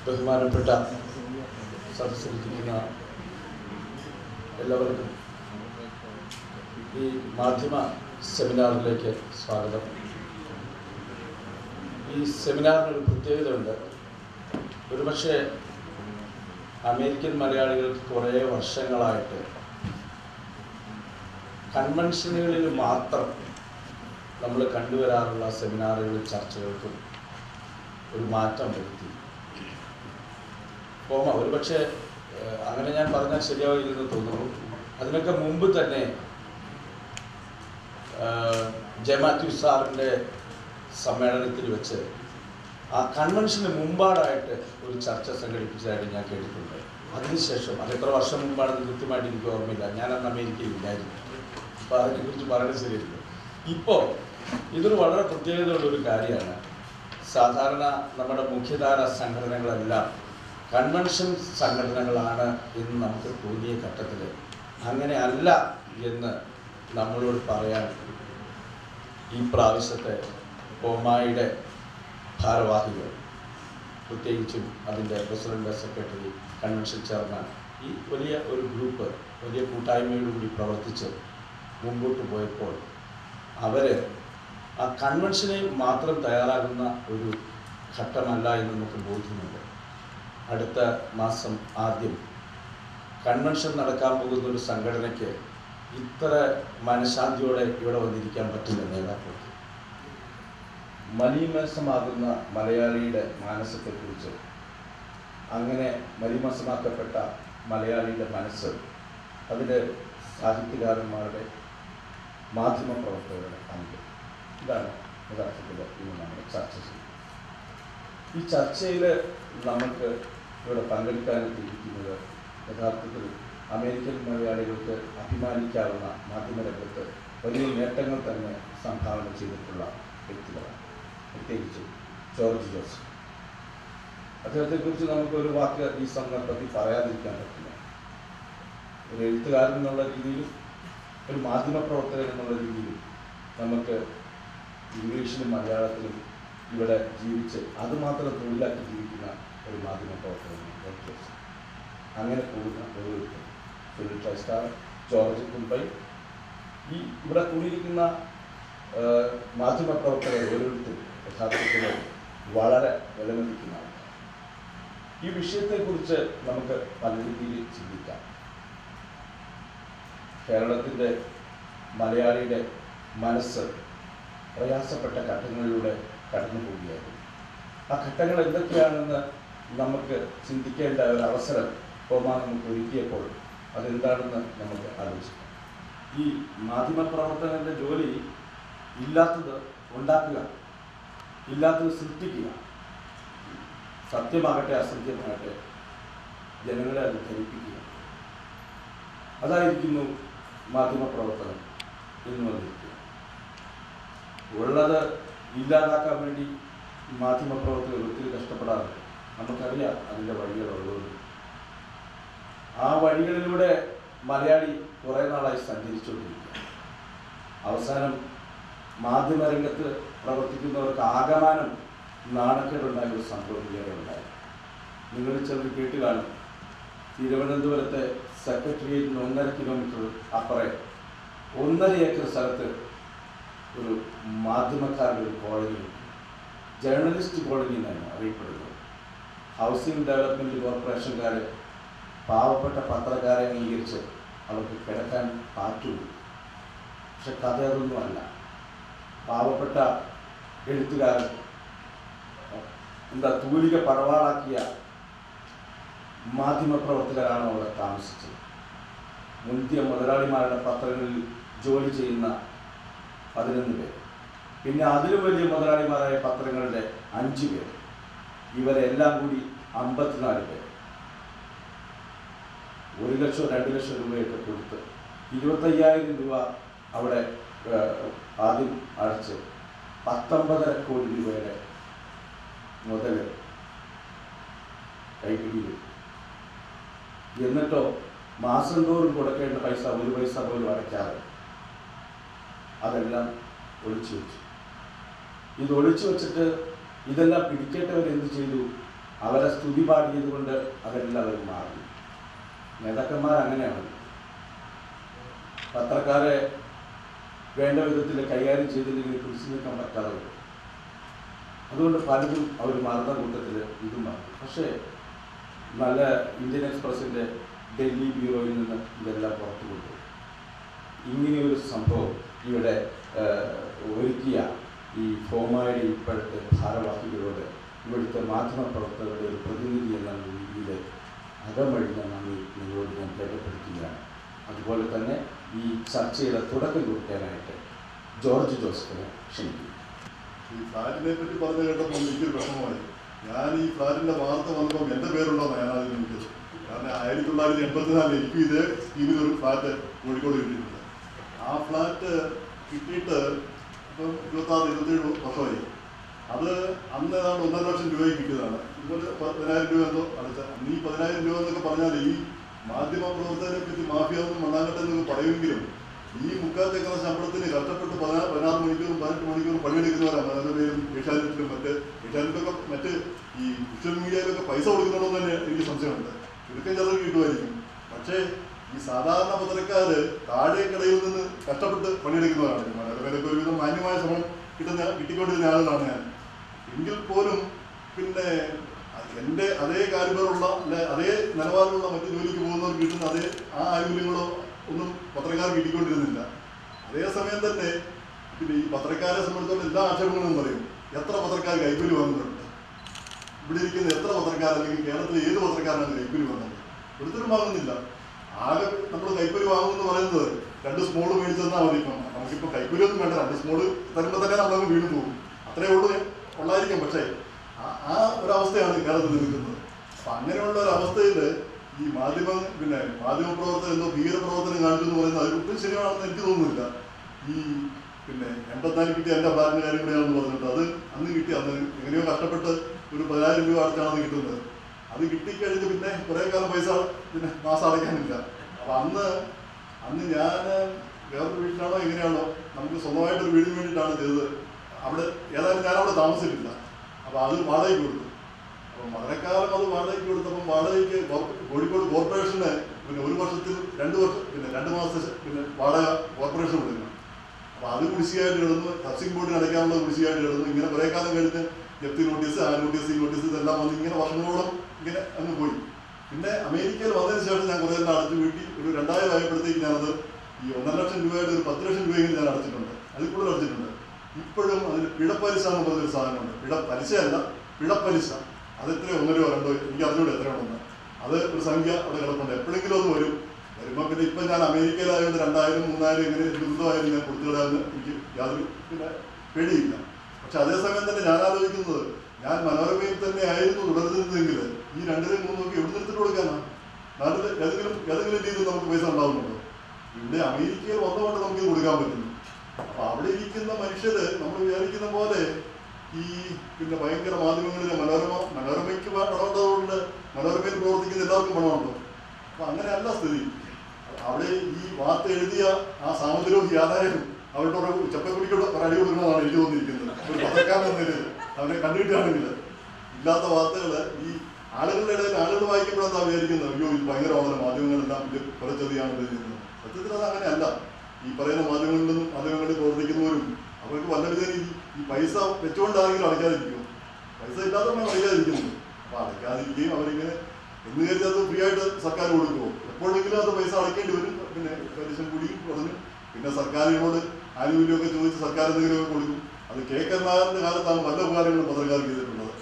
ബഹുമാനപ്പെട്ട സദസ്സിലിരിക്കുന്ന എല്ലാവർക്കും ഈ മാധ്യമ സെമിനാറിലേക്ക് സ്വാഗതം. ഈ സെമിനാറിനൊരു പ്രത്യേകതയുണ്ട്. ഒരുപക്ഷെ അമേരിക്കൻ മലയാളികൾക്ക് കുറേ വർഷങ്ങളായിട്ട് കൺവെൻഷനുകളിൽ മാത്രം നമ്മൾ കണ്ടുവരാറുള്ള സെമിനാറുകളും ചർച്ചകൾക്കും ഒരു മാറ്റം വരുത്തി. ഒരുപക്ഷെ അങ്ങനെ ഞാൻ പറഞ്ഞാൽ ശരിയാവില്ലെന്ന് തോന്നുന്നു. അതിനൊക്കെ മുമ്പ് തന്നെ ജമാത്യു സാറിൻ്റെ സമ്മേളനത്തിൽ വെച്ച് ആ കൺവെൻഷന് മുമ്പാടായിട്ട് ഒരു ചർച്ച സംഘടിപ്പിച്ചതായിട്ട് ഞാൻ കേട്ടിട്ടുണ്ട്. അതിനുശേഷം അതെത്ര വർഷം മുമ്പാണെന്ന് കൃത്യമായിട്ട് എനിക്ക് ഓർമ്മയില്ല. ഞാനന്ന് അമേരിക്കയിൽ ഇല്ലായിരുന്നു. അപ്പോൾ അതിനെക്കുറിച്ച് പറയുന്നത് ശരിയല്ല. ഇപ്പോൾ ഇതൊരു വളരെ പ്രത്യേകതയുള്ളൊരു കാര്യമാണ്. സാധാരണ നമ്മുടെ മുഖ്യധാര സംഘടനകളെല്ലാം കൺവെൻഷൻ സംഘടനകളാണ് എന്ന് നമുക്ക് തോന്നിയ ഘട്ടത്തിൽ അങ്ങനെ അല്ല എന്ന് നമ്മളോട് പറയാൻ ഈ പ്രാവശ്യത്തെ കോമായുടെ ഭാരവാഹികൾ, പ്രത്യേകിച്ചും അതിൻ്റെ പ്രസിഡന്റ്, സെക്രട്ടറി, കൺവെൻഷൻ ചെയർമാൻ, ഈ വലിയ ഒരു ഗ്രൂപ്പ്, വലിയ കൂട്ടായ്മയോടുകൂടി പ്രവർത്തിച്ച് മുമ്പോട്ട് പോയപ്പോൾ അവർ ആ കൺവെൻഷനെ മാത്രം തയ്യാറാകുന്ന ഒരു ഘട്ടമല്ല എന്ന് നമുക്ക് ബോധ്യമുണ്ട്. അടുത്ത മാസം ആദ്യം കൺവെൻഷൻ നടക്കാൻ പോകുന്ന ഒരു സംഘടനയ്ക്ക് ഇത്ര മനഃശാന്തിയോടെ ഇവിടെ വന്നിരിക്കാൻ പറ്റില്ല. നേതാക്കൾക്ക് മലീമസമാകുന്ന മലയാളിയുടെ മാനസത്തെക്കുറിച്ച്, അങ്ങനെ മലീമസമാക്കപ്പെട്ട മലയാളിയുടെ മനസ്സ്, അതിൻ്റെ സാഹിത്യകാരന്മാരുടെ, മാധ്യമപ്രവർത്തകരുടെ പങ്ക്, ഇതാണ് യഥാർത്ഥത്തിൽ ഇന്ന് നമ്മൾ ചർച്ച ചെയ്യുന്നത്. ഈ ചർച്ചയിൽ നമുക്ക് ഇവിടെ പങ്കെടുക്കാനെത്തിയിരിക്കുന്നത് യഥാർത്ഥത്തിൽ അമേരിക്കൻ മലയാളികൾക്ക് അഭിമാനിക്കാവുന്ന മാധ്യമരംഗത്ത് വലിയ നേട്ടങ്ങൾ തന്നെ സംഭാവന ചെയ്തിട്ടുള്ള വ്യക്തികളാണ്. പ്രത്യേകിച്ച് ജോർജ് ജോസഫ്. അദ്ദേഹത്തെക്കുറിച്ച് നമുക്കൊരു വാക്ക് ഈ സന്ദർഭത്തിൽ പറയാതിരിക്കാൻ പറ്റില്ല. ഒരു എഴുത്തുകാരൻ എന്നുള്ള രീതിയിലും ഒരു മാധ്യമപ്രവർത്തകൻ എന്നുള്ള രീതിയിലും നമുക്ക് ഇംഗ്ലീഷിലും മലയാളത്തിലും ഇവിടെ ജീവിച്ച് അതുമാത്രം തൊഴിലാക്കി ജീവിക്കുന്ന ഒരു മാധ്യമപ്രവർത്തകനാണ് ജോർജ് ജോസഫ്. അങ്ങനെ കൂടുന്ന ഓരോരുത്തരും, ഫിലിൽ ട്രൈസ്റ്റാർ, ജോർജ് കുമ്പൈ, ഈ ഇവിടെ കൂടിയിരിക്കുന്ന മാധ്യമപ്രവർത്തകർ ഓരോരുത്തരും യഥാർത്ഥത്തിൽ വളരെ വിലമതിക്കുന്ന ആൾക്കാർ. ഈ വിഷയത്തെക്കുറിച്ച് നമുക്ക് പല രീതിയിൽ ചിന്തിക്കാം. കേരളത്തിൻ്റെ മലയാളിയുടെ മനസ്സ് പ്രയാസപ്പെട്ട ഘട്ടങ്ങളിലൂടെ കടന്നു പോവുകയായിരുന്നു. ആ ഘട്ടങ്ങൾ എന്തൊക്കെയാണെന്ന് നമുക്ക് ചിന്തിക്കേണ്ട ഒരു അവസരം നമുക്ക് ഒരുക്കിയപ്പോൾ അതെന്താണെന്ന് നമുക്ക് ആലോചിക്കാം. ഈ മാധ്യമപ്രവർത്തകൻ്റെ ജോലി ഇല്ലാത്തത് ഉണ്ടാക്കുക, ഇല്ലാത്തത് സൃഷ്ടിക്കുക. സത്യമാകട്ടെ അസത്യമാകട്ടെ ജനങ്ങളെ അത് ധരിപ്പിക്കുക. അതായിരിക്കുന്നു മാധ്യമപ്രവർത്തനം എന്ന് പറഞ്ഞിരിക്കുക. ഉള്ളത് ഇല്ലാതാക്കാൻ വേണ്ടി മാധ്യമപ്രവർത്തകർ ഒത്തിരി കഷ്ടപ്പെടാറുണ്ട്. നമുക്കറിയാം അതിൻ്റെ വഴികളുള്ളത്. ആ വഴികളിലൂടെ മലയാളി കുറേ നാളായി സഞ്ചരിച്ചുകൊണ്ടിരിക്കുക. അവസാനം മാധ്യമരംഗത്ത് പ്രവർത്തിക്കുന്നവർക്ക് ആകമാനം നാണക്കേടുണ്ടായ ഒരു സംഭവം ഇവിടെ ഉണ്ടായി. നിങ്ങൾ ചിലർ കേട്ട് കാണും. തിരുവനന്തപുരത്തെ സെക്രട്ടേറിയറ്റിന് 1.5 കിലോമീറ്റർ അപ്പുറം 1.5 ഏക്കർ സ്ഥലത്ത് ഒരു മാധ്യമക്കാരുടെ ഒരു കോളനി, ജേർണലിസ്റ്റ് കോളനി എന്നാണ് അറിയപ്പെടുന്നത്. ഹൗസിംഗ് ഡെവലപ്മെൻറ്റ് കോർപ്പറേഷൻകാർ പാവപ്പെട്ട പത്രക്കാരെ അംഗീകരിച്ച് അവർക്ക് കിടക്കാൻ പാറ്റുള്ളൂ. പക്ഷെ കഥ അതൊന്നുമല്ല. പാവപ്പെട്ട എഴുത്തുകാരൻ തൂലിക പടവാളാക്കിയ മാധ്യമപ്രവർത്തകരാണ് അവിടെ താമസിച്ചത്. മുന്തിയ മുതലാളിമാരുടെ പത്രങ്ങളിൽ ജോലി ചെയ്യുന്ന 11 പേർ, പിന്നെ അതിലും വലിയ മുതലാളിമാരായ പത്രങ്ങളുടെ 5 പേർ, ഇവരെല്ലാം കൂടി 54 പേർ. 1 ലക്ഷം 2 ലക്ഷം രൂപയൊക്കെ കൊടുത്ത് 25,000 രൂപ അവിടെ ആദ്യം അടച്ച് 19.5 കോടി രൂപയുടെ മുതൽ കൈപിടിയിൽ. എന്നിട്ടോ മാസം തോറും കൊടുക്കേണ്ട പൈസ 1 പൈസ പോലും അടയ്ക്കാതെ അതെല്ലാം ഒളിച്ചു വെച്ചു. ഇത് ഒളിച്ചു വെച്ചിട്ട് ഇതെല്ലാം പിടിക്കേണ്ടവർ എന്ത് ചെയ്തു? അവരെ സ്തുതി പാടിയത് കൊണ്ട് അവരെല്ലാവരും മാറി. നേതാക്കന്മാർ അങ്ങനെയാണ്. പത്രക്കാരെ വേണ്ട വിധത്തിൽ കൈകാര്യം ചെയ്തില്ലെങ്കിൽ പിടിച്ചു നിൽക്കാൻ പറ്റാതെ വരും. അതുകൊണ്ട് പലതും അവർ മാറുന്ന കൂട്ടത്തിൽ ഇതും മാറും. പക്ഷേ നല്ല ഇന്ത്യൻ എക്സ്പ്രസിൻ്റെ ഡൽഹി ബ്യൂറോയിൽ നിന്ന് ഇതെല്ലാം പുറത്തു കൊണ്ടു. ഇങ്ങനെയൊരു സംഭവം ഇവിടെ ഒരുക്കിയ ഈ ഫോമയുടെ ഇപ്പോഴത്തെ ഭാരവാഹികളോട് ഇവിടുത്തെ മാധ്യമപ്രവർത്തകരുടെ ഒരു പ്രതിനിധി എന്ന രീതിയിൽ അകമഴിഞ്ഞ നന്ദി നിങ്ങളോട് ഞാൻ രേഖപ്പെടുത്തുകയാണ്. അതുപോലെ തന്നെ ഈ ചർച്ചയുടെ തുടക്കം കുറിക്കാനായിട്ട് ജോർജ് ജോസഫിനെ ക്ഷണിക്കുന്നു. ഈ ഫ്ലാറ്റിനെ പറ്റി പറഞ്ഞു കേട്ടപ്പോൾ എനിക്കൊരു പ്രശ്നമായി. ഞാൻ ഈ ഫ്ലാറ്റിൻ്റെ വാർത്ത വന്നപ്പോൾ എൻ്റെ പേരുണ്ടോന്ന് ഞാൻ ആദ്യം നോക്കിയത്. കാരണം 1984 എനിക്ക് ഇതേ സ്കീമിൽ ഒരു ഫ്ലാറ്റ് കോഴിക്കോട് കിട്ടിയിട്ടുണ്ട്. ആ ഫ്ലാറ്റ് കിട്ടിയിട്ട് ഇപ്പം 26-27 വർഷമായി. അത് അന്ന് ഏതാണ്ട് 1.5 ലക്ഷം രൂപയ്ക്ക് കിട്ടിയതാണ്. ഇതുപോലെ 10,000 രൂപ എന്തോ അടച്ച. ഈ 10,000 രൂപ എന്നൊക്കെ പറഞ്ഞാൽ ഈ മാധ്യമ പ്രവർത്തകരെ പറ്റി മാഫിയാന്നും മണ്ണാങ്കട്ടെന്നൊക്കെ പറയുമെങ്കിലും ഈ മുക്കാത്തേക്കുന്ന ശമ്പളത്തിന് കഷ്ടപ്പെട്ട് 16 മണിക്കൂറും 18 മണിക്കൂറും പണിയെടുക്കുന്നവരാണ്. മനോരമയിലും ഏഷ്യാനെറ്റിലും ഏഷ്യാനെറ്റിലൊക്കെ മറ്റ് ഈ സോഷ്യൽ മീഡിയയിലൊക്കെ പൈസ കൊടുക്കണമെന്ന് തന്നെ എനിക്ക് സംശയമുണ്ട്. ചുരുക്കം ചിലർക്ക് കിട്ടുമായിരിക്കും. പക്ഷേ ഈ സാധാരണ പത്രക്കാർ താഴേക്കടയിൽ നിന്ന് കഷ്ടപ്പെട്ട് പണിയെടുക്കുന്നവരാണ്. മനോരമയിലൊക്കെ ഒരുവിധം മാന്യമായ ശ്രമം കിട്ടിക്കൊണ്ടിരുന്ന ആളുകളാണ് ഞാൻ. എങ്കിൽ പോലും പിന്നെ എൻ്റെ അതേ കാലിബറുള്ള അല്ലെ അതേ നിലവാരമുള്ള മറ്റു ജോലിക്ക് പോകുന്നവർ കിട്ടുന്ന അതേ ആ ആനുകൂല്യങ്ങളോ ഒന്നും പത്രക്കാർ കിട്ടിക്കൊണ്ടിരുന്നില്ല. അതേസമയം തന്നെ പിന്നെ ഈ പത്രക്കാരെ സംബന്ധിച്ചുള്ള എല്ലാ ആക്ഷേപങ്ങളും പറയും. എത്ര പത്രക്കാർ കൈക്കൂലി വാങ്ങുന്നുണ്ട്? ഇവിടെ ഇരിക്കുന്ന എത്ര പത്രക്കാർ അല്ലെങ്കിൽ കേരളത്തിലെ ഏത് പത്രക്കാരാണ് കൈക്കൂലി വാങ്ങുന്നത്? ഒരുത്തരും വാങ്ങുന്നില്ല. ആകെ നമ്മൾ കൈക്കൂലി വാങ്ങുമെന്ന് പറയുന്നത് 2 സ്മോള് മേടിച്ചു തന്നാൽ മതി. ഇപ്പം നമുക്കിപ്പോൾ കൈക്കൂലി ഒന്നും വേണ്ട. 2 സ്മോള് തരുമ്പോൾ തന്നെ നമ്മളങ്ങ് വീണ് പോകും. അത്രയേ ഉള്ളായിരിക്കും. പക്ഷേ ആ ഒരവസ്ഥയാണ് കേരളത്തിൽ നിൽക്കുന്നത്. അപ്പം അങ്ങനെയുള്ള ഒരവസ്ഥയിൽ ഈ മാധ്യമപ്രവർത്തനം എന്തോ ഭീകരപ്രവർത്തനം കാണിച്ചു എന്ന് പറയുന്നത് അത് ഒട്ടും ശരിയാണെന്ന് എനിക്ക് തോന്നുന്നില്ല. ഈ 84 കിട്ടിയ എൻ്റെ ഫ്ലാറ്റിൻ്റെ കാര്യം കൂടെയാണെന്ന് പറഞ്ഞിട്ട് അത് അന്ന് കിട്ടി. അന്ന് എങ്ങനെയോ കഷ്ടപ്പെട്ട് ഒരു 10,000 രൂപ അടച്ചാണ് കിട്ടുന്നത്. അത് കിട്ടിക്കഴിഞ്ഞ് പിന്നെ കുറേ കാലം പൈസ പിന്നെ മാസം അടയ്ക്കാനില്ല. അപ്പം അന്ന് ഞാൻ വേറൊരു വീട്ടിലാണോ എങ്ങനെയാണോ നമുക്ക് സ്വന്തമായിട്ടൊരു വീടിന് വേണ്ടിയിട്ടാണ് ചെയ്തത്. അവിടെ ഏതായാലും ഞാനവിടെ താമസിച്ചിട്ടില്ല. അപ്പോൾ അത് വാടകയ്ക്ക് കൊടുത്തു. അപ്പം വളരെക്കാലം അത് വാടകയ്ക്ക് കൊടുത്തപ്പം വാടകയ്ക്ക് കോഴിക്കോട് കോർപ്പറേഷന് പിന്നെ ഒരു വർഷത്തിൽ 2 വർഷം പിന്നെ 2 മാസത്തെ പിന്നെ വാടക കോർപ്പറേഷൻ കൊടുക്കണം. അപ്പോൾ അത് കുടിശ്ശികയായിട്ട് കിടന്നു. ഹൗസിംഗ് ബോർഡിന് അടയ്ക്കാനുള്ള കുടിശ്ശികയായിട്ട് കിടന്നു. ഇങ്ങനെ കുറേ കാലം കഴിഞ്ഞ് ജപ്തി നോട്ടീസ്, ആ നോട്ടീസ്, ഈ നോട്ടീസ് ഇതെല്ലാം വന്ന് ഇങ്ങനെ വർഷങ്ങളോളം ഇങ്ങനെ അങ്ങ് പോയി. പിന്നെ അമേരിക്കയിൽ വന്നതിന് ശേഷം ഞാൻ കുറേ എല്ലാം അടച്ചു വീട്ടി. ഒരു 2000 ആയപ്പോഴത്തേക്ക് ഞാനത് ഈ 1.5 ലക്ഷം രൂപയുടെ ഒരു 10 ലക്ഷം രൂപയെങ്കിലും ഞാൻ അടച്ചിട്ടുണ്ട്. അതിൽ കൂടുതൽ അടച്ചിട്ടുണ്ട്. ഇപ്പോഴും അതിന് പിഴപ്പലിശ എന്ന് പറഞ്ഞൊരു സാധനമുണ്ട്. പലിശയല്ല, പിഴപ്പലിശ. അതെത്രയോ 1-2 എനിക്ക് അറിഞ്ഞൂടെ എത്രയാണെന്ന്. അത് ഒരു സംഖ്യ അവിടെ കിടപ്പുണ്ട്. എപ്പോഴെങ്കിലും അത് വരുമ്പോൾ പിന്നെ ഇപ്പം ഞാൻ അമേരിക്കയിലായതുകൊണ്ട് 2000, 3000 ഇങ്ങനെ ദുരിതമായാലും ഞാൻ കൊടുത്തുകളാന്ന് എനിക്ക് യാതൊരു പിന്നെ പേടിയില്ല. പക്ഷെ അതേസമയം തന്നെ ഞാൻ ആലോചിക്കുന്നത്, ഞാൻ മനോരമയിൽ തന്നെ ആയിരുന്നു തുടരുന്നതെങ്കിൽ ഈ 2-3 എവിടെ നിർത്തിട്ട് കൊടുക്കാനാണ്? നാട്ടിൽ ഏതെങ്കിലും രീതിയിൽ നമുക്ക് പൈസ ഉണ്ടാവുന്നുണ്ടോ? ഇവിടെ അമേരിക്കയിൽ വന്നുകൊണ്ട് നമുക്കിത് കൊടുക്കാൻ പറ്റുന്നു. അപ്പൊ അവിടെ ഇരിക്കുന്ന മനുഷ്യര് നമ്മൾ വിചാരിക്കുന്ന പോലെ ഈ പിന്നെ ഭയങ്കര മാധ്യമങ്ങളിലെ മനോരമയ്ക്ക് പണമുള്ളതുകൊണ്ട് മനോരമയിൽ പ്രവർത്തിക്കുന്ന എല്ലാവർക്കും പണമുണ്ടോ? അപ്പൊ അങ്ങനെയല്ല സ്ഥിതി. അവിടെ ഈ വാർത്ത എഴുതിയ ആ സാമൂദ്രോഹി ആദായം അവരുടെ ചെപ്പക്കുടിക്കൂടെ അടി കൊടുക്കണമെന്നാണ് എനിക്ക് തോന്നിയിരിക്കുന്നത്. ഒരു പത്രക്കാരൻ അവനെ കണ്ടുകിട്ടുകയാണെങ്കിൽ ഇല്ലാത്ത വാർത്തകൾ ഈ ആളുകളുടെ ഇടയിൽ ആളുകൾ വായിക്കുമ്പോഴെന്താ വിചാരിക്കുന്നത്, അയ്യോ ഇത് ഭയങ്കരമാണല്ലോ, മാധ്യമങ്ങളെല്ലാം ഇത് കുറച്ചധികമാണ് ചെയ്യുന്നത്. സത്യത്തിൽ അത് അങ്ങനെയല്ല. ഈ പറയുന്ന മാധ്യമങ്ങളിൽ പ്രവർത്തിക്കുന്നവരും അവർക്ക് വല്ല വിധേന ഈ പൈസ വെച്ചുകൊണ്ടാണെങ്കിലും അടയ്ക്കാതിരിക്കും. പൈസ ഇല്ലാത്തവരാണ് അടയ്ക്കാതിരിക്കുന്നത്. അപ്പോൾ അടയ്ക്കാതിരിക്കുകയും അവരിങ്ങനെ എന്ന് കരുതി അത് ഫ്രീ ആയിട്ട് സർക്കാർ കൊടുക്കുമോ? എപ്പോഴെങ്കിലും അത് പൈസ അടയ്ക്കേണ്ടി വരും. പിന്നെ പലിശ കൂടിയും കുറഞ്ഞു. പിന്നെ സർക്കാരിനോട് ആനുകൂല്യമൊക്കെ ചോദിച്ച് സർക്കാർ എന്തെങ്കിലുമൊക്കെ കൊടുക്കും. അത് കെ.കരുണാകരൻ്റെ കാലത്താണ് പല ഉപകാരങ്ങളും പത്രക്കാർ ചെയ്തിട്ടുള്ളത്.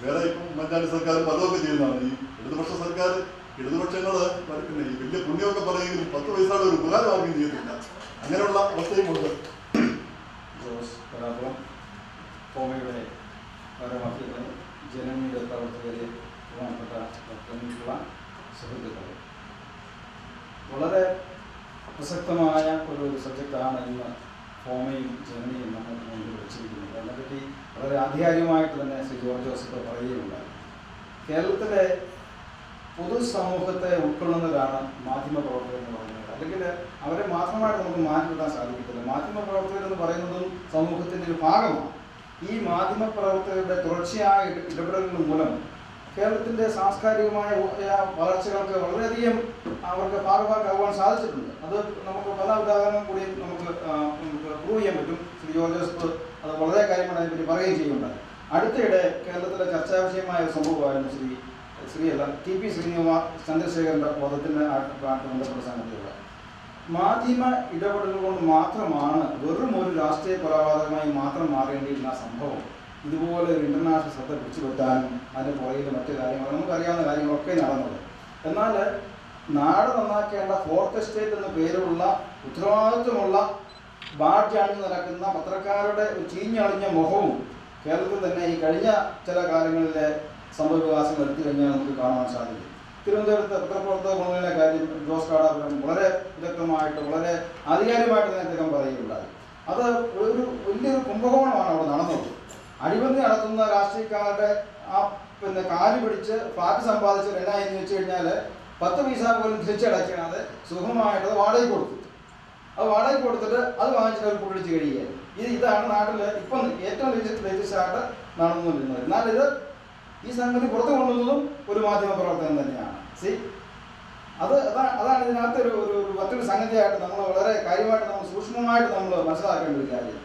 വേറെ ഇപ്പം ഉമ്മൻചാണ്ടി സർക്കാരും പലതൊക്കെ ചെയ്യുന്നതാണ്. ഈ ഇടതുപക്ഷ സർക്കാർ ഇടതുപക്ഷങ്ങൾ പിന്നെ ഈ വലിയ പുണ്യമൊക്കെ പറയുമെങ്കിലും 10 പൈസയുടെ ഒരു ഉപകാരം ആർക്കും ചെയ്തിട്ടില്ല. അങ്ങനെയുള്ള അവസ്ഥയും ഉണ്ട്. ഫോമയുടെ ഭാരവാഹികളെ, ജനങ്ങളുടെ പ്രവർത്തകരെ, പ്രധാനപ്പെട്ട പ്രമുഖ സുഹൃത്തുക്കളെ, വളരെ പ്രസക്തമായ ഒരു സബ്ജക്റ്റാണ് ഇന്ന് ഫോമയും ജനനിയും നമ്മൾ മുന്നിൽ വെച്ചിരിക്കുന്നത്. അതിനെപ്പറ്റി വളരെ ആധികാരികമായിട്ട് തന്നെ ശ്രീ ജോർജ് ജോസഫ് പറയുകയുണ്ടായി. കേരളത്തിലെ പൊതുസമൂഹത്തെ ഉൾക്കൊള്ളുന്നതാണ് മാധ്യമപ്രവർത്തകർ എന്ന് പറയുന്നത്. അല്ലെങ്കിൽ അവരെ മാത്രമായിട്ട് നമുക്ക് മാറ്റിവിടാൻ സാധിക്കത്തില്ല. മാധ്യമപ്രവർത്തകർ എന്ന് പറയുന്നതും സമൂഹത്തിൻ്റെ ഒരു ഭാഗമാണ്. ഈ മാധ്യമപ്രവർത്തകരുടെ തുടർച്ചയായ ഇടപെടലുകൾ മൂലം കേരളത്തിൻ്റെ സാംസ്കാരികമായ വളർച്ചകൾക്ക് വളരെയധികം അവർക്ക് ഭാഗഭാക്കാവാൻ സാധിച്ചിട്ടുണ്ട്. അത് നമുക്ക് പല ഉദാഹരണം കൂടി നമുക്ക് പ്രൂവ് ചെയ്യാൻ പറ്റും. ശ്രീ ജോർജ് ജോസഫ് അത് വളരെ കാര്യമാണ് അതിനെപ്പറ്റി പറയുകയും ചെയ്യുന്നുണ്ട്. അടുത്തിടെ കേരളത്തിലെ ചർച്ചാ വിഷയമായ ഒരു സംഭവമായിരുന്നു ടി.പി. ചന്ദ്രശേഖരൻ്റെ വധത്തിന് ബന്ധപ്പെട്ട സംഗതികൾ. മാധ്യമ ഇടപെടലുകൾ കൊണ്ട് മാത്രമാണ് വെറും ഒരു രാഷ്ട്രീയ കൊലപാതകമായി മാത്രം മാറേണ്ടിയിരുന്ന സംഭവം ഇതുപോലെ ഒരു ഇൻ്റർനാഷണൽ ശ്രദ്ധ പിടിച്ചു പറ്റാനും അതിൻ്റെ പുറകിൽ മറ്റു കാര്യങ്ങൾ നമുക്കറിയാവുന്ന കാര്യങ്ങളൊക്കെ നടന്നത്. എന്നാൽ നാട് നന്നാക്കേണ്ട ഫോർത്ത് എസ്റ്റേറ്റ് എന്ന പേരുള്ള ഉത്തരവാദിത്വമുള്ള ബാഡ്ജ് അണിഞ്ഞു നടക്കുന്ന പത്രക്കാരുടെ ഒരു ചീഞ്ഞളിഞ്ഞ മുഖവും കേരളത്തിൽ തന്നെ ഈ കഴിഞ്ഞ ചില കാലങ്ങളിലെ സംഭവവികാസങ്ങൾ എടുത്തു കഴിഞ്ഞാൽ നമുക്ക് കാണാൻ സാധിക്കും. തിരുവനന്തപുരത്ത് പത്രപ്രവർത്തക കൊണ്ടുള്ള കാര്യം ജോസ് കാടാപുരം വളരെ വിദഗ്ധമായിട്ട് വളരെ ആധികാരികമായിട്ട് തന്നെ അദ്ദേഹം പറയുകയുണ്ടായി. അത് ഒരു വലിയൊരു കുംഭകോണമാണ് അവിടെ നടന്നത്. അഴിമതി നടത്തുന്ന രാഷ്ട്രീയക്കാരുടെ കാല് പിടിച്ച് ഫ്ലാറ്റ് സമ്പാദിച്ചത് എന്നായെന്ന് വെച്ച് കഴിഞ്ഞാൽ 10 പൈസ പോലും തിരിച്ചടയ്ക്കാതെ സുഖമായിട്ട് അത് വാടകയ്ക്ക് കൊടുത്തു. അത് വാടകയ്ക്ക് കൊടുത്തിട്ട് അത് വാങ്ങിച്ചിട്ട് അവർ പൊടിച്ച് കഴിയുകയായിരുന്നു. ഇതാണ് നാട്ടിൽ ഇപ്പം ഏറ്റവും ലേറ്റസ്റ്റ് ആയിട്ട് നടന്നുകൊണ്ടിരുന്നത്. എന്നാൽ ഈ സംഗതി പുറത്തു കൊണ്ടുവന്നതും ഒരു മാധ്യമ പ്രവർത്തനം തന്നെയാണ്. അതാണ് ഇതിനകത്ത് മറ്റൊരു സംഗതിയായിട്ട് നമ്മൾ വളരെ കാര്യമായിട്ട് നമ്മൾ സൂക്ഷ്മമായിട്ട് നമ്മൾ മനസ്സിലാക്കേണ്ട ഒരു കാര്യം.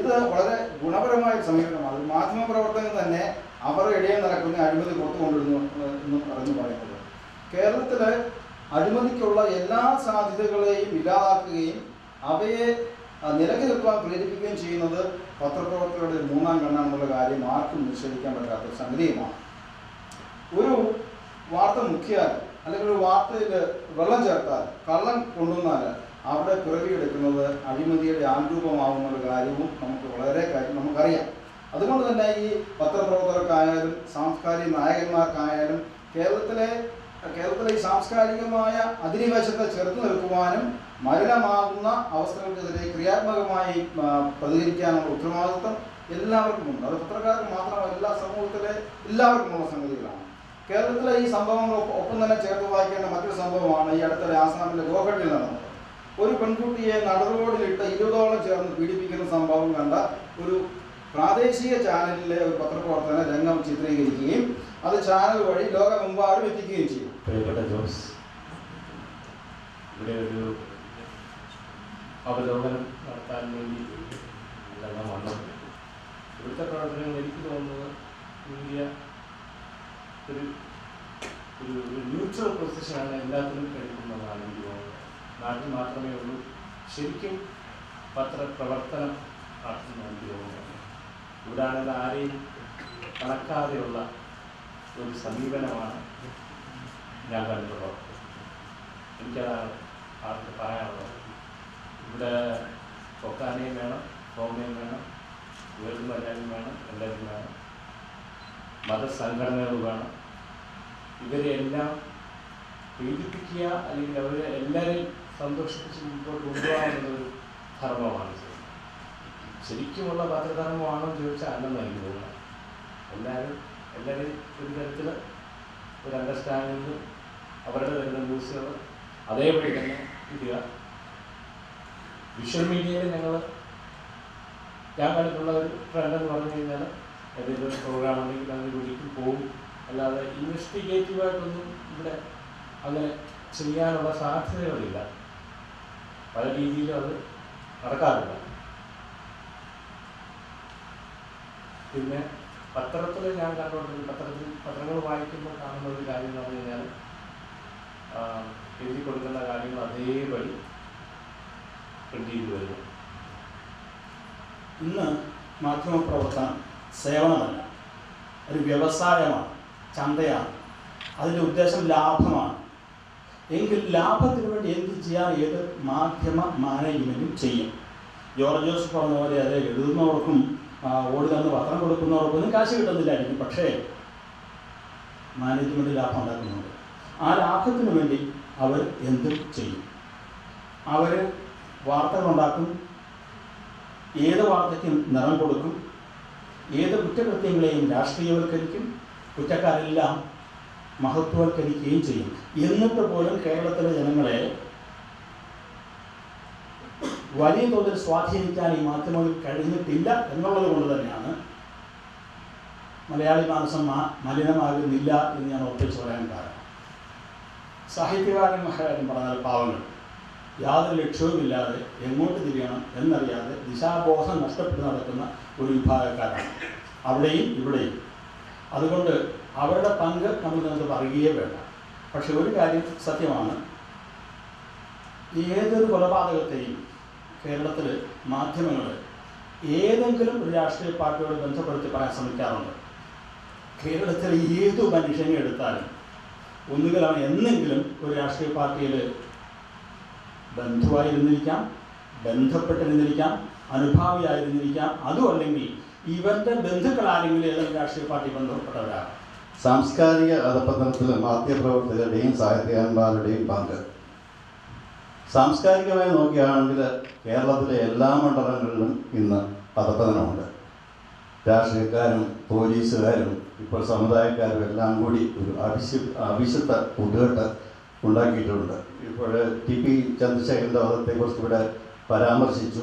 ഇത് വളരെ ഗുണപരമായ സമീപനമാണ്. ഒരു മാധ്യമ പ്രവർത്തകൻ തന്നെ അവരുടെ ഇടയിൽ നടക്കുന്ന അഴിമതി പുറത്തു കൊണ്ടിരുന്നു എന്ന് പറയുന്നത്. കേരളത്തിലെ അഴിമതിക്കുള്ള എല്ലാ സാധ്യതകളെയും ഇല്ലാതാക്കുകയും അവയെ നിലയ്ക്ക് നിർത്താൻ പ്രേരിപ്പിക്കുകയും ചെയ്യുന്നത് പത്രപ്രവർത്തകരുടെ മൂന്നാം കണ്ണാണെന്നുള്ള കാര്യം ആർക്കും നിഷേധിക്കാൻ പറ്റാത്ത സംഗതിയുമാണ്. ഒരു വാർത്ത മുക്കിയാൽ അല്ലെങ്കിൽ ഒരു വാർത്തയിൽ വെള്ളം ചേർത്താൽ കള്ളം കൊണ്ടുവന്നാൽ അവിടെ പിറവിയെടുക്കുന്നത് അഴിമതിയുടെ ആൻരൂപമാകുന്ന കാര്യവും നമുക്കറിയാം. അതുകൊണ്ട് തന്നെ ഈ പത്രപ്രവർത്തകർക്കായാലും സാംസ്കാരിക നായകന്മാർക്കായാലും കേരളത്തിലെ ഈ സാംസ്കാരികമായ അധിനിവേശത്തെ ചെറുത്തു നിൽക്കുവാനും മലിനമാകുന്ന അവസ്ഥകൾക്കെതിരെ ക്രിയാത്മകമായി പ്രതികരിക്കാനുള്ള ഉത്തരവാദിത്വം എല്ലാവർക്കുമുണ്ട്. അത് പത്രക്കാർക്ക് മാത്രമല്ല, സമൂഹത്തിലെ എല്ലാവർക്കുമുള്ള സംഗതികളാണ്. കേരളത്തിലെ ഈ സംഭവങ്ങൾ ഒപ്പം തന്നെ ചേർത്ത് വായിക്കേണ്ട മറ്റൊരു സംഭവമാണ് ഈ അടുത്തിടെ ആസാമിലെ ഗോഹട്ടിയിൽ നടന്നത്. ഒരു പെൺകുട്ടിയെ നടുറോഡിലിട്ട് 20ഓളം ചേർന്ന് പീഡിപ്പിക്കുന്ന സംഭവം കണ്ട ഒരു പ്രാദേശിക ചാനലിലെ ഒരു പത്രപ്രവർത്തകനെ രംഗം ചിത്രീകരിക്കുകയും അത് ചാനൽ വഴി ലോകമെമ്പാടും എത്തിക്കുകയും ചെയ്തു. പ്രിയപ്പെട്ട ജോസ്, ഇവിടെ ഒരു അവലോകനം നടത്താൻ വേണ്ടി വന്നു. ഇവിടുത്തെ പ്രവർത്തനങ്ങൾ എനിക്ക് തോന്നുന്നത് ഇന്ത്യ ഒരു ന്യൂട്രൽ പൊസിഷനാണ് എല്ലാത്തിനും കഴിക്കുന്നതാണ് എനിക്ക് തോന്നുന്നത്. നാട്ടിൽ മാത്രമേ ഉള്ളൂ ശരിക്കും പത്രപ്രവർത്തനം നടത്തുന്ന എനിക്ക് തോന്നുന്നത്. ഇവിടാണെങ്കിൽ ആരെയും കണക്കാതെയുള്ള ഒരു സമീപനമാണ് ഞാൻ കണ്ടിട്ടുള്ളത്. എനിക്കതാണ് ആർക്ക് പറയാനുള്ളത്. ഇവിടെ പൊക്കാനെയും വേണം, സോമയും വേണം, ഉയർന്നു വരാനും വേണം, എല്ലാവരും വേണം, മതസംഘടനകൾ വേണം. ഇവരെല്ലാം പീഡിപ്പിക്കുക അല്ലെങ്കിൽ അവരെ എല്ലാവരെയും സന്തോഷിപ്പിച്ച് മുമ്പോട്ട് കൊണ്ടുപോകാനുള്ളൊരു ധർമ്മമാണ്. ശരിക്കുമുള്ള പത്രധർമ്മമാണോ എന്ന് ചോദിച്ചാൽ അല്ലെന്ന് എനിക്ക് തോന്നുന്നത്. എല്ലാവരെയും ഒരു തരത്തിൽ ഒരു അണ്ടർസ്റ്റാൻഡിങ് അവരുടെ വരുന്ന ന്യൂസുകൾ അതേപടി തന്നെ ഇടുക. വിഷ്വൽ മീഡിയയിൽ ഞാൻ കണ്ടിട്ടുള്ള ഒരു ട്രെൻഡ് എന്ന് പറഞ്ഞു കഴിഞ്ഞാൽ ഏതെങ്കിലും ഒരു പ്രോഗ്രാം ഉണ്ടെങ്കിൽ അതിന് വിളിക്കും പോകും. അല്ലാതെ ഇൻവെസ്റ്റിഗേറ്റീവായിട്ടൊന്നും ഇവിടെ അങ്ങനെ ചെയ്യാനുള്ള സാധ്യതകളില്ല. പല രീതിയിലും അത് നടക്കാറില്ല. പിന്നെ പത്രത്തിൽ ഞാൻ കണ്ടുകൊണ്ടിരുന്ന പത്രങ്ങൾ വായിക്കുമ്പോൾ കാണുന്ന ഒരു കാര്യം എന്ന് പറഞ്ഞു കഴിഞ്ഞാൽ എഴുതി കൊടുക്കേണ്ട കാര്യങ്ങൾ അതേപടി പ്രിന്റ് ചെയ്ത് വരുന്നു. ഇന്ന് മാധ്യമപ്രവർത്തനം സേവനമല്ല, ഒരു വ്യവസായമാണ്, ചന്തയാണ്. അതിൻ്റെ ഉദ്ദേശം ലാഭമാണ്. എങ്കിൽ ലാഭത്തിന് വേണ്ടി എന്ത് ചെയ്യാൻ ഏത് മാധ്യമ മാനേജ്മെൻറ്റും ചെയ്യും. ജോർജ് ജോസഫ് പറഞ്ഞ പോലെ അത് എഴുതുന്നവർക്കും ഓടി തന്ന് പത്രം കൊടുക്കുന്നവർക്കൊന്നും കാശ് കിട്ടുന്നില്ലായിരിക്കും. പക്ഷേ മാനേജ്മെൻറ്റ് ലാഭം ഉണ്ടാക്കുന്നുണ്ട്. ആ ലാഭത്തിന് വേണ്ടി അവർ എന്തും ചെയ്യും. അവർ വാർത്തകളുണ്ടാക്കും, ഏത് വാർത്തയ്ക്കും നിറം കൊടുക്കും, ഏത് കുറ്റകൃത്യങ്ങളെയും രാഷ്ട്രീയവൽക്കരിക്കും, കുറ്റക്കാരെല്ലാം മഹത്വവൽക്കരിക്കുകയും ചെയ്യും. എന്നിട്ട് പോലും കേരളത്തിലെ ജനങ്ങളെ വലിയ തോതിൽ സ്വാധീനിക്കാൻ ഈ മാധ്യമങ്ങൾ കഴിഞ്ഞിട്ടില്ല എന്നുള്ളത് കൊണ്ട് തന്നെയാണ് മലയാളി മാനസം മലിനമാകുന്നില്ല എന്ന് ഞാൻ ഉറപ്പിച്ചു പറയാൻ കാരണം സാഹിത്യകാരന്മാരുടെ കാര്യം പറഞ്ഞാൽ പാവങ്ങൾ യാതൊരു ലക്ഷ്യവുമില്ലാതെ എങ്ങോട്ട് തിരിയണം എന്നറിയാതെ ദിശാബോധം നഷ്ടപ്പെട്ട് നടക്കുന്ന ഒരു വിഭാഗക്കാരാണ് അവിടെയും ഇവിടെയും. അതുകൊണ്ട് അവരുടെ പങ്ക് നമ്മൾ നിങ്ങൾക്ക് പറയുകയേ വേണ്ട. പക്ഷെ ഒരു കാര്യം സത്യമാണ്, ഏതൊരു കൊലപാതകത്തെയും കേരളത്തിൽ മാധ്യമങ്ങൾ ഏതെങ്കിലും ഒരു രാഷ്ട്രീയ പാർട്ടിയോട് ബന്ധപ്പെടുത്തി പറയാൻ ശ്രമിക്കാറുണ്ട്. കേരളത്തിലെ ഏതു മനുഷ്യനെ എടുത്താലും ഒന്നുകിൽ അവൻ എന്നെങ്കിലും ഒരു രാഷ്ട്രീയ പാർട്ടിയിൽ ബന്ധുവായിരുന്നിരിക്കാം, ബന്ധപ്പെട്ടിരുന്നിരിക്കാം, അനുഭാവിയായിരുന്നിരിക്കാം, അതും അല്ലെങ്കിൽ ഇവരുടെ ബന്ധുക്കൾ ആരെങ്കിലും ഏതെങ്കിലും രാഷ്ട്രീയ പാർട്ടി ബന്ധപ്പെട്ടവരാണ്. സാംസ്കാരിക അധപതനത്തിൽ മാധ്യമപ്രവർത്തകരുടെയും സാഹിത്യകാരന്മാരുടെയും പങ്ക് സാംസ്കാരികമായി നോക്കുകയാണെങ്കിൽ കേരളത്തിലെ എല്ലാ മണ്ഡലങ്ങളിലും ഇന്ന് അധപതനമുണ്ട്. രാഷ്ട്രീയക്കാരും പോലീസുകാരും ഇപ്പോൾ സമുദായക്കാരും എല്ലാം കൂടി ഒരു അവിശുദ്ധ കൂട്ടുകെട്ട് ഉണ്ടാക്കിയിട്ടുണ്ട്. ഇപ്പോൾ TP ചന്ദ്രശേഖരൻ്റെ വധത്തെക്കുറിച്ച് ഇവിടെ പരാമർശിച്ചു.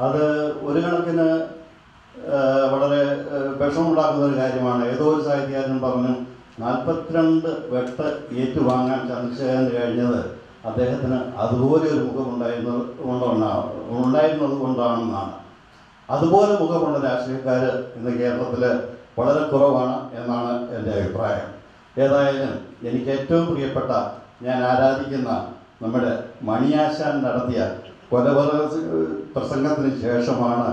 അത് ഒരു കണക്കിന് വളരെ വിഷമമുണ്ടാക്കുന്ന ഒരു കാര്യമാണ്. ഏതോ ഒരു സാഹിത്യകാരൻ പറഞ്ഞു 42 വെട്ട് ഏറ്റുവാങ്ങാൻ ചന്ദ്രശേഖരന് കഴിഞ്ഞത് അദ്ദേഹത്തിന് അതുപോലെ ഒരു മുഖം ഉണ്ടായിരുന്നത് കൊണ്ടാണെന്നാണ്. അതുപോലെ മുഖമുള്ള രാഷ്ട്രീയക്കാർ ഇന്ന് കേരളത്തിൽ വളരെ കുറവാണ് എന്നാണ് എൻ്റെ അഭിപ്രായം. ഏതായാലും എനിക്ക് ഏറ്റവും പ്രിയപ്പെട്ട, ഞാൻ ആരാധിക്കുന്ന നമ്മുടെ മണിയാശാൻ നടത്തിയ പ്രസംഗത്തിന് ശേഷമാണ്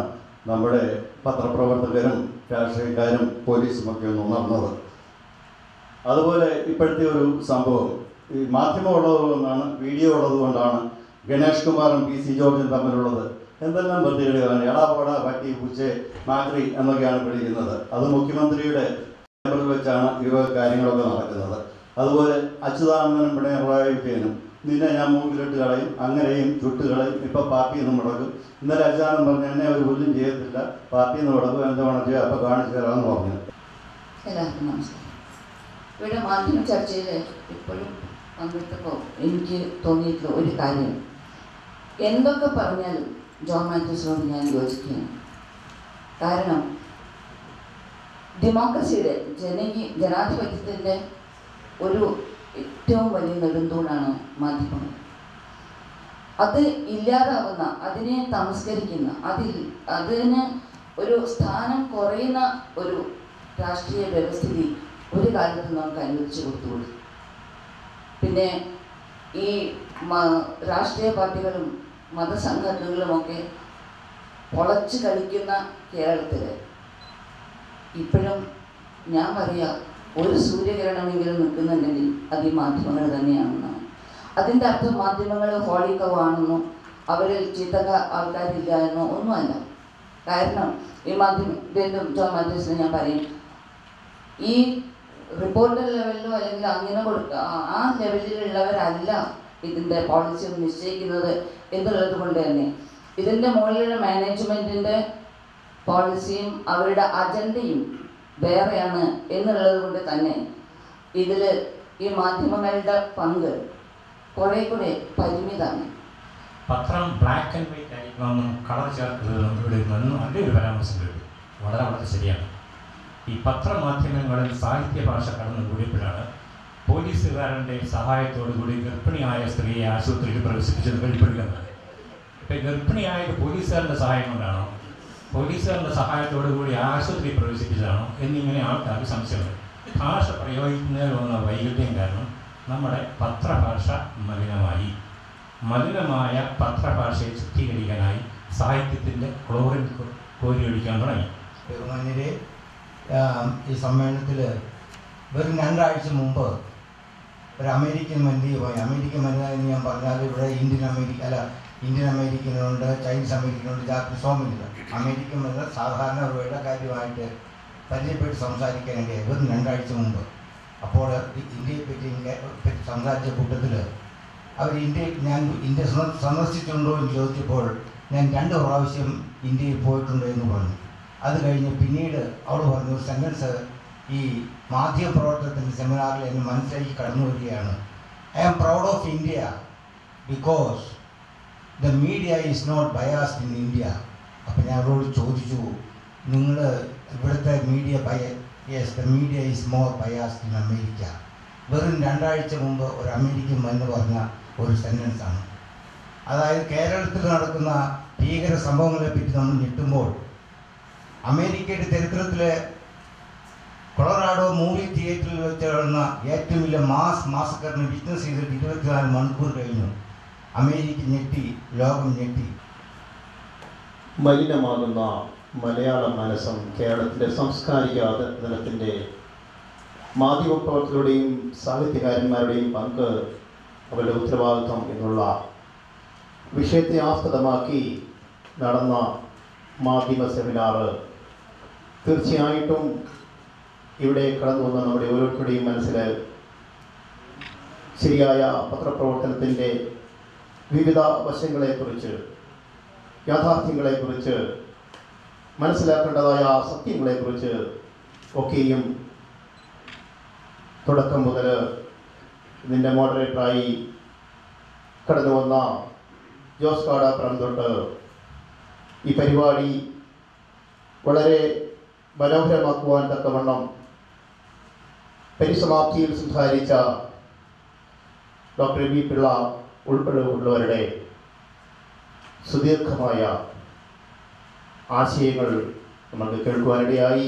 നമ്മുടെ പത്രപ്രവർത്തകരും രാഷ്ട്രീയക്കാരും പോലീസുമൊക്കെ ഒന്ന് ഉണർന്നത്. അതുപോലെ ഇപ്പോഴത്തെ ഒരു സംഭവം, ഈ മാധ്യമം ഉള്ളതുകൊണ്ടാണ്, വീഡിയോ ഉള്ളതുകൊണ്ടാണ് ഗണേഷ് കുമാറും PC ജോർജും തമ്മിലുള്ളത് എന്തെല്ലാം പ്രതികളിലാണ്. എടാപോട പട്ടി പൂച്ചെ മാക്രി എന്നൊക്കെയാണ് വിളിക്കുന്നത്. അത് മുഖ്യമന്ത്രിയുടെ ിൽ വെച്ചാണ് ഈ കാര്യങ്ങളൊക്കെ നടക്കുന്നത്. അതുപോലെ അച്യുതാനന്ദനും പിണറായി വിജയനും നിന്നെ ഞാൻ മൂക്കിലിട്ട് കളയും, അങ്ങനെയും ചുട്ടുകളയും, ഇപ്പം പാർട്ടിയിൽ നിന്ന് മുടക്കും. ഇന്നലെ അച്യുതാനന്ദൻ പറഞ്ഞു എന്നെ ഒരു പുല്ലും ചെയ്യത്തില്ല, പാർട്ടിയിൽ നിന്ന് മുടക്കും, എന്താണ് ചെയ്യുക, അപ്പം കാണിച്ചു തരാമെന്ന് പറഞ്ഞു. എല്ലാവർക്കും നമസ്കാരം. ഇവിടെ മാധ്യമ ചർച്ചയിൽ ഇപ്പോഴും പങ്കെടുത്തപ്പോൾ എനിക്ക് തോന്നിയിട്ടുള്ള ഒരു കാര്യം, എന്തൊക്കെ പറഞ്ഞാലും ജോൺ മാത്യൂസിനോട് ഞാൻ യോജിക്കുകയാണ്. കാരണം ഡെമോക്രസിയുടെ ജനാധിപത്യത്തിൻ്റെ ഒരു ഏറ്റവും വലിയ നെടുന്തൂണാണ് മാധ്യമങ്ങൾ. അത് ഇല്ലാതാവുന്ന, അതിനെ തമസ്കരിക്കുന്ന, അതിന് ഒരു സ്ഥാനം കുറയുന്ന ഒരു രാഷ്ട്രീയ വ്യവസ്ഥിതി ഒരു കാലത്ത് നമുക്ക് അനുവദിച്ചു കൊടുത്തുകൂടി. പിന്നെ ഈ രാഷ്ട്രീയ പാർട്ടികളും മതസംഘടനകളുമൊക്കെ പൊളച്ച് കളിക്കുന്ന കേരളത്തിൽ ഇപ്പോഴും ഞാൻ പറയാം, ഒരു സൂര്യകിരണമെങ്കിലും നിൽക്കുന്നുണ്ടെങ്കിൽ അത് ഈ മാധ്യമങ്ങൾ തന്നെയാണെന്നാണ്. അതിൻ്റെ അർത്ഥം മാധ്യമങ്ങൾ ഹോളിക്കവാണെന്നോ അവരിൽ ചീത്ത ആൾക്കാരില്ല എന്നോ ഒന്നുമല്ല. കാരണം ഈ വീണ്ടും ജോൺ മാത്യൂസിന് ഞാൻ പറയും, ഈ റിപ്പോർട്ടർ ലെവലിലോ അല്ലെങ്കിൽ അങ്ങനെ ആ ലെവലിലുള്ളവരല്ല ഇതിൻ്റെ പോളിസി നിശ്ചയിക്കുന്നത് എന്നുള്ളത് കൊണ്ട് തന്നെ ഇതിൻ്റെ മുകളിലുള്ള മാനേജ്മെൻറ്റിൻ്റെ പോളിസിയും അവരുടെ അജണ്ടയും വേറെയാണ് എന്നുള്ളത് കൊണ്ട് തന്നെ ഇതിൽ ഈ മാധ്യമങ്ങളുടെ പങ്ക് കുറേ കൂടെ പരിമിതമാണ്. പത്രം ബ്ലാക്ക് ആൻഡ് വൈറ്റ് ആയിരിക്കണമെന്നും കളർ ചേർക്കുന്നതെന്നും ഇവിടെ നല്ലൊരു പരാമർശം കേട്ടു. വളരെ വളരെ ശരിയാണ്. ഈ പത്രമാധ്യമങ്ങളിൽ സാഹിത്യ ഭാഷ കടന്നു കൂടിയപ്പോഴാണ് പോലീസുകാരൻ്റെ സഹായത്തോടുകൂടി ഗർഭിണിയായ സ്ത്രീയെ ആശുപത്രിയിൽ പ്രവേശിപ്പിച്ചത് വെളിപ്പെടുത്തുന്നത്. ഇപ്പം ഗർഭിണിയായത് പോലീസുകാരൻ്റെ സഹായം കൊണ്ടാണോ, പോലീസുകാരുടെ സഹായത്തോടുകൂടി ആശുപത്രിയിൽ പ്രവേശിപ്പിച്ചതാണോ എന്നിങ്ങനെ ആൾക്കാർക്ക് സംശയമുണ്ട്. ഭാഷ പ്രയോഗിക്കുന്നതിൽ വന്ന വൈകല്യം കാരണം നമ്മുടെ പത്രഭാഷ മലിനമായ പത്രഭാഷയെ ശുദ്ധീകരിക്കാനായി സാഹിത്യത്തിൻ്റെ ക്ലോറിൻ കോരിയൊഴിക്കാൻ തുടങ്ങി. ബഹുമാന്യരെ, ഈ സമ്മേളനത്തിൽ വെറും 2 ആഴ്ച മുമ്പ് ഒരു അമേരിക്കൻ വനിതയെ പോയി. അമേരിക്കൻ വനിത എന്ന് ഞാൻ പറഞ്ഞാൽ ഇവിടെ ഇന്ത്യൻ അമേരിക്കനുണ്ട്, ചൈനീസ് അമേരിക്കനുണ്ട്, ജാപ്പനീസ് ഒന്നുമില്ല. അമേരിക്കൻ വനിത സാധാരണ അവരുടെ കാര്യമായിട്ട് പരിചയപ്പെട്ട് സംസാരിക്കാനിടയായി വെറും 2 ആഴ്ച മുമ്പ്. അപ്പോൾ ഇന്ത്യയെ പറ്റി സംസാരിച്ച കൂട്ടത്തിൽ അവർ ഞാൻ ഇന്ത്യ സന്ദർശിച്ചിട്ടുണ്ടോ എന്ന് ചോദിച്ചപ്പോൾ ഞാൻ 2 പ്രാവശ്യം ഇന്ത്യയിൽ പോയിട്ടുണ്ട് എന്ന് പറഞ്ഞു. അത് കഴിഞ്ഞ് പിന്നീട് അവൾ പറഞ്ഞു ഒരു സെൻറ്റൻസ് ഈ മാധ്യമപ്രവർത്തനത്തിൻ്റെ സെമിനാറിൽ എന്നെ മനസ്സിലാക്കി കടന്നു വരികയാണ്. I am proud of India because the media is not biased in India. അപ്പം ഞാൻ അവരോട് ചോദിച്ചു, നിങ്ങൾ ഇവിടുത്തെ media yes the media is more biased in America. വെറും 2 ആഴ്ച മുമ്പ് ഒരു അമേരിക്കൻ എന്ന് പറഞ്ഞ ഒരു സെൻറ്റൻസാണ്. അതായത് കേരളത്തിൽ നടക്കുന്ന ഭീകര സംഭവങ്ങളെ പറ്റി നമ്മൾ ഞെട്ടുമ്പോൾ അമേരിക്കയുടെ ചരിത്രത്തിലെ കൊളറാഡോ മൂവി തിയേറ്ററിൽ വെച്ച് നടന്ന ഏറ്റവും വലിയ മാസക്കറിന് വിറ്റ്നസ് ചെയ്തിട്ട് 24 മണിക്കൂർ കഴിഞ്ഞു. അമേരിക്ക ഞെട്ടി, ലോകം ഞെട്ടി. മലിനമാകുന്ന മലയാള മനസ്സും കേരളത്തിൻ്റെ സാംസ്കാരിക തലത്തിൻ്റെ മാധ്യമപ്രവർത്തകരുടെയും സാഹിത്യകാരന്മാരുടെയും പങ്ക്, അവരുടെ ഉത്തരവാദിത്വം എന്നുള്ള വിഷയത്തെ ആസ്പദമാക്കി നടന്ന മാധ്യമ സെമിനാറ് തീർച്ചയായിട്ടും ഇവിടെ കടന്നു വന്ന നമ്മുടെ ഓരോരുത്തരുടെയും മനസ്സിൽ ശരിയായ പത്രപ്രവർത്തനത്തിൻ്റെ വിവിധ വശങ്ങളെക്കുറിച്ച്, യാഥാർത്ഥ്യങ്ങളെക്കുറിച്ച്, മനസ്സിലാക്കേണ്ടതായ സത്യങ്ങളെക്കുറിച്ച് ഒക്കെയും തുടക്കം മുതൽ ഇതിൻ്റെ മോഡറേറ്ററായി കടന്നു വന്ന ജോസ് കാടാപ്പുറം തൊട്ട് ഈ പരിപാടി വളരെ മനോഹരമാക്കുവാൻ തക്കവണ്ണം പരിസമാപ്തിയിൽ സംസാരിച്ച ഡോക്ടർ ബി പിള്ള ഉൾപ്പെടെയുള്ളവരുടെ സുദീർഘമായ ആശയങ്ങൾ നമുക്ക് കേൾക്കുവാനിടയായി.